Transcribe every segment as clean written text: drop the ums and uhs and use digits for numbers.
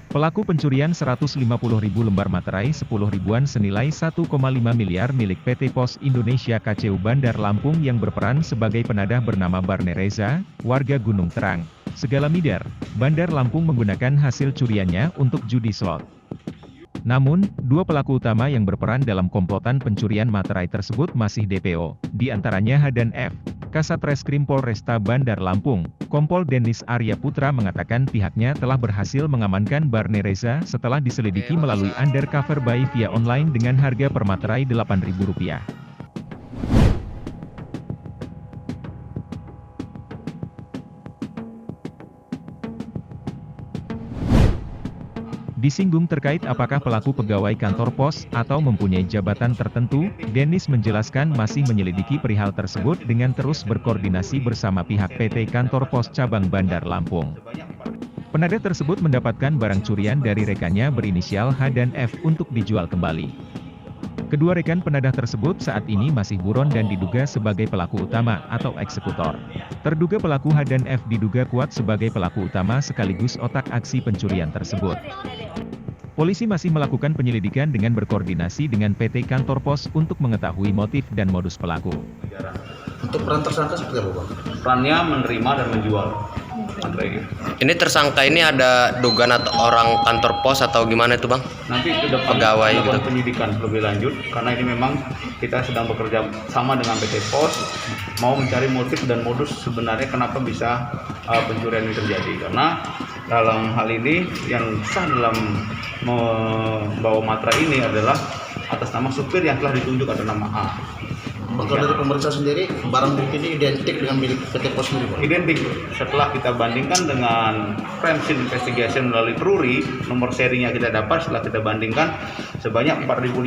Pelaku pencurian 150.000 lembar materai 10 ribuan senilai 1,5 miliar milik PT Pos Indonesia KCU Bandar Lampung yang berperan sebagai penadah bernama Barne Reza, warga Gunung Terang, Segala Midar, Bandar Lampung menggunakan hasil curiannya untuk judi slot. Namun, dua pelaku utama yang berperan dalam komplotan pencurian materai tersebut masih DPO, di antaranya H dan F. Kasat Reskrim Polresta Bandar Lampung, Kompol Denis Arya Putra mengatakan pihaknya telah berhasil mengamankan Barne Reza setelah diselidiki melalui undercover buy via online dengan harga per materai Rp8.000. Disinggung terkait apakah pelaku pegawai kantor pos atau mempunyai jabatan tertentu, Denis menjelaskan masih menyelidiki perihal tersebut dengan terus berkoordinasi bersama pihak PT Kantor Pos Cabang Bandar Lampung. Penadah tersebut mendapatkan barang curian dari rekannya berinisial H dan F untuk dijual kembali. Kedua rekan penadah tersebut saat ini masih buron dan diduga sebagai pelaku utama atau eksekutor. Terduga pelaku H dan F diduga kuat sebagai pelaku utama sekaligus otak aksi pencurian tersebut. Polisi masih melakukan penyelidikan dengan berkoordinasi dengan PT Kantor Pos untuk mengetahui motif dan modus pelaku. Untuk peran tersangka seperti apa, Bang? Perannya menerima dan menjual. Ini tersangka ini ada dugaan atau orang kantor pos atau gimana itu, Bang? Nanti ke depan Pegawai melakukan gitu. penyidikan lebih lanjut karena ini memang kita sedang bekerja sama dengan PT Pos mau mencari motif dan modus sebenarnya kenapa bisa pencurian ini terjadi, karena dalam hal ini yang sah dalam membawa materai ini adalah atas nama supir yang telah ditunjuk atas nama A. Kalau dari pemeriksa sendiri, barang bukti ini identik dengan milik PT Pos sendiri, Bang? Identik. Setelah kita bandingkan dengan crime scene investigation melalui TRURI, nomor serinya kita dapat setelah kita bandingkan sebanyak 4.050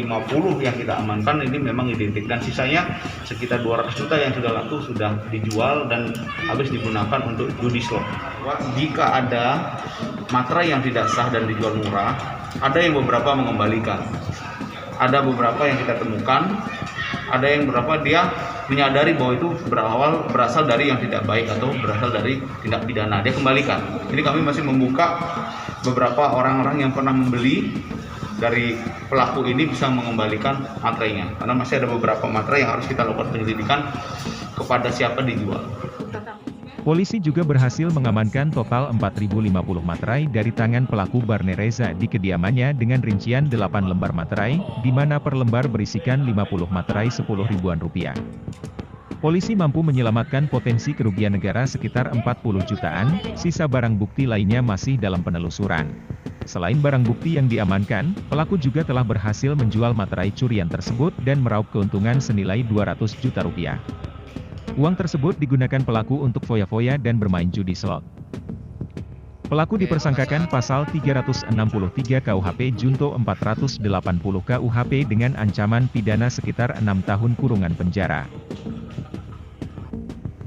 yang kita amankan ini memang identik, dan sisanya sekitar 200 juta yang sudah laku sudah dijual dan habis digunakan untuk judi slot. Jika ada materai yang tidak sah dan dijual murah, ada yang beberapa mengembalikan. Ada beberapa yang kita temukan, ada yang beberapa dia menyadari bahwa itu berasal dari yang tidak baik atau berasal dari tindak pidana, dia kembalikan. Jadi kami masih membuka beberapa orang-orang yang pernah membeli dari pelaku ini bisa mengembalikan materainya, karena masih ada beberapa materai yang harus kita lakukan penyelidikan kepada siapa dijual. Polisi juga berhasil mengamankan total 4.050 materai dari tangan pelaku Barne Reza di kediamannya dengan rincian 8 lembar materai, di mana per lembar berisikan 50 materai 10 ribuan rupiah. Polisi mampu menyelamatkan potensi kerugian negara sekitar 40 jutaan, sisa barang bukti lainnya masih dalam penelusuran. Selain barang bukti yang diamankan, pelaku juga telah berhasil menjual materai curian tersebut dan meraup keuntungan senilai 200 juta rupiah. Uang tersebut digunakan pelaku untuk foya-foya dan bermain judi slot. Pelaku dipersangkakan pasal 363 KUHP junto 480 KUHP dengan ancaman pidana sekitar 6 tahun kurungan penjara.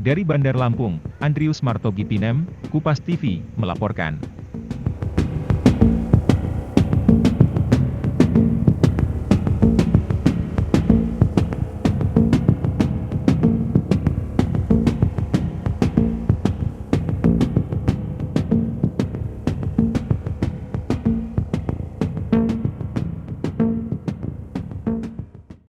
Dari Bandar Lampung, Andrius Martogipinem, Kupas TV, melaporkan.